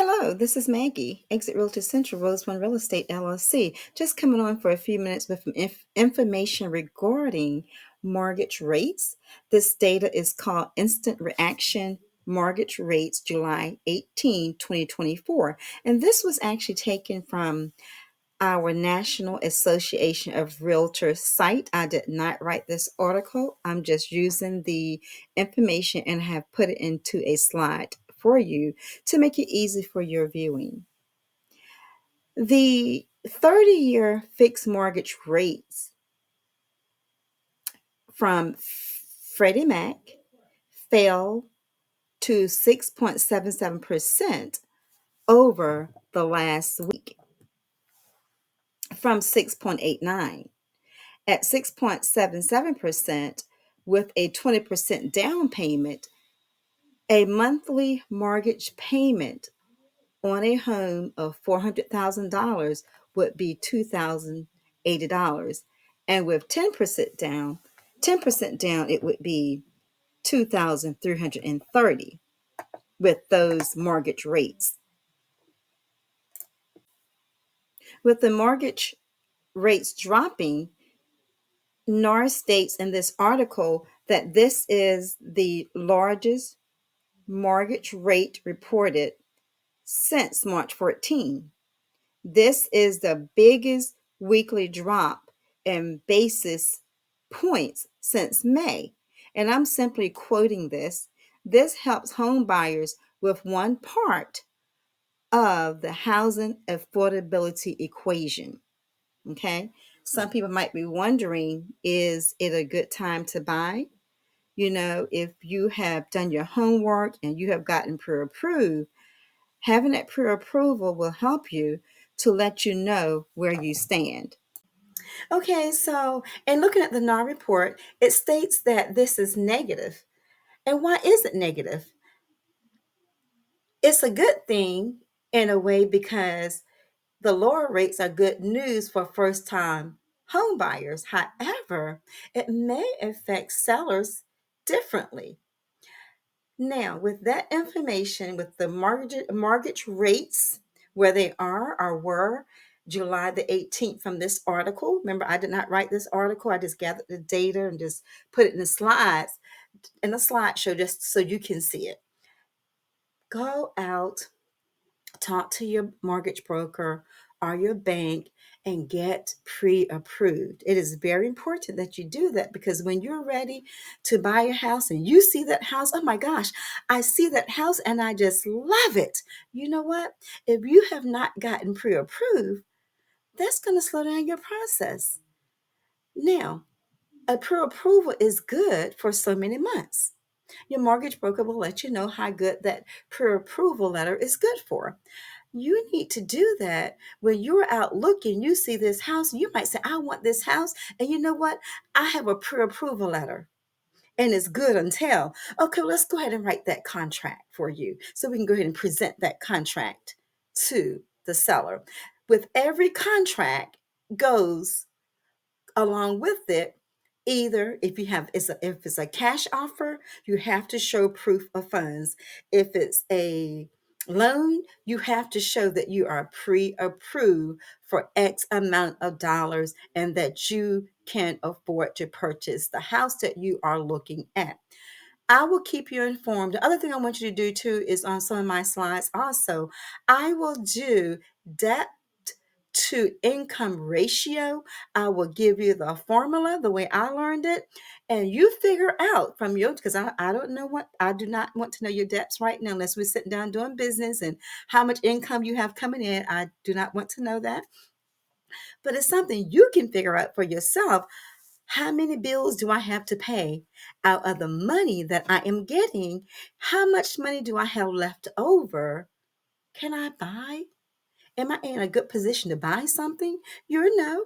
Hello, this is Maggie, Exit Realty Central, Rose One Real Estate LLC. Just coming on for a few minutes with some information regarding mortgage rates. This data is called Instant Reaction Mortgage Rates July 18, 2024. And this was actually taken from our National Association of Realtors site. I did not write this article. I'm just using the information and have put it into a slide for you to make it easy for your viewing. The 30-year fixed mortgage rates from Freddie Mac fell to 6.77% over the last week from 6.89. At 6.77% with a 20% down payment, a monthly mortgage payment on a home of $400,000 would be $2,080. And with 10% down, it would be $2,330 with those mortgage rates. With the mortgage rates dropping, NAR states in this article that this is the largest mortgage rate reported since March 14. This is the biggest weekly drop in basis points since May. And I'm simply quoting this. This helps home buyers with one part of the housing affordability equation. Okay. Some people might be wondering, is it a good time to buy? If you have done your homework and you have gotten pre-approved, having that pre-approval will help you to let you know where you stand. Okay, so in looking at the NAR report, it states that this is negative. And why is it negative? It's a good thing in a way because the lower rates are good news for first time home buyers. However, it may affect sellers differently. Now, with that information, with the mortgage rates, where they are or were July the 18th from this article. Remember, I did not write this article. I just gathered the data and just put it in the slides, in the slideshow, just so you can see it. Go out, talk to your mortgage broker or your bank and get pre-approved. It is very important that you do that because when you're ready to buy a house and you see that house, oh my gosh, I see that house and I just love it. You know what? If you have not gotten pre-approved, that's going to slow down your process. Now, a pre-approval is good for so many months. Your mortgage broker will let you know how good that pre-approval letter is good for. You need to do that when you're out looking, you see this house, you might say, I want this house. And you know what? I have a pre-approval letter and it's good until, okay, let's go ahead and write that contract for you. So we can go ahead and present that contract to the seller. With every contract goes along with it, either if it's a cash offer, you have to show proof of funds. If it's a loan, you have to show that you are pre-approved for X amount of dollars and that you can afford to purchase the house that you are looking at. I will keep you informed. The other thing I want you to do too is on some of my slides also, I will do debt to income ratio. I will give you the formula, the way I learned it, and you figure out from your, because I don't know what, I do not want to know your debts right now unless we're sitting down doing business and how much income you have coming in. I do not want to know that. But it's something you can figure out for yourself. How many bills do I have to pay out of the money that I am getting? How much money do I have left over? Can I buy? Am I in a good position to buy something? You know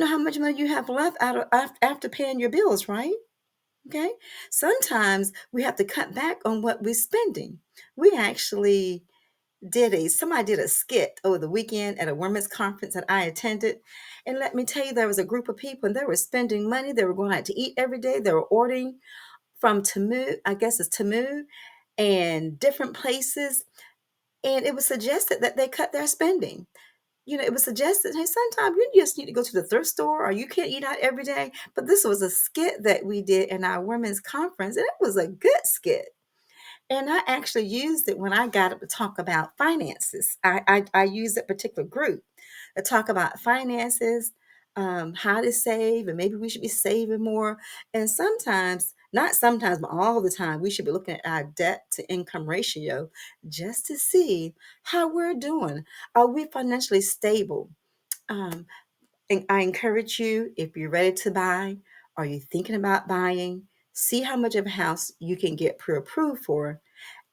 how much money you have left out of after paying your bills, right? Okay. Sometimes we have to cut back on what we're spending. We actually somebody did a skit over the weekend at a women's conference that I attended. And let me tell you, there was a group of people and they were spending money. They were going out to eat every day. They were ordering from Temu, I guess it's Temu, and different places. And it was suggested that they cut their spending. It was suggested, hey, sometimes you just need to go to the thrift store or you can't eat out every day. But this was a skit that we did in our women's conference, and it was a good skit. And I actually used it when I got up to talk about finances. I used that particular group to talk about finances, how to save, and maybe we should be saving more. And sometimes, not sometimes, but all the time, we should be looking at our debt to income ratio just to see how we're doing. Are we financially stable? Um, and I encourage you, if you're ready to buy, are you thinking about buying? See how much of a house you can get pre-approved for,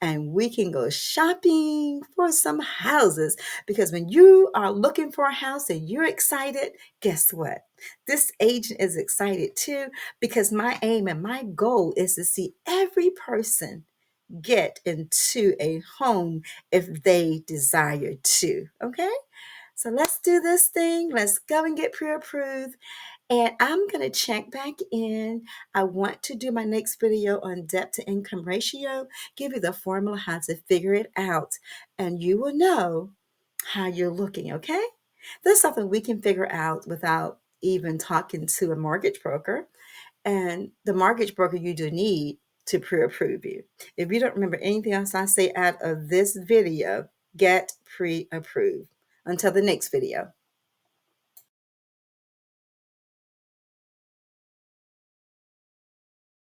and we can go shopping for some houses. Because when you are looking for a house and you're excited, guess what? This agent is excited too, because my aim and my goal is to see every person get into a home if they desire to. Okay? So let's do this thing. Let's go and get pre approved. And I'm going to check back in. I want to do my next video on debt to income ratio, give you the formula how to figure it out, and you will know how you're looking, okay? That's something we can figure out without even talking to a mortgage broker. And the mortgage broker you do need to pre-approve you. If you don't remember anything else I say out of this video, get pre-approved. Until the next video.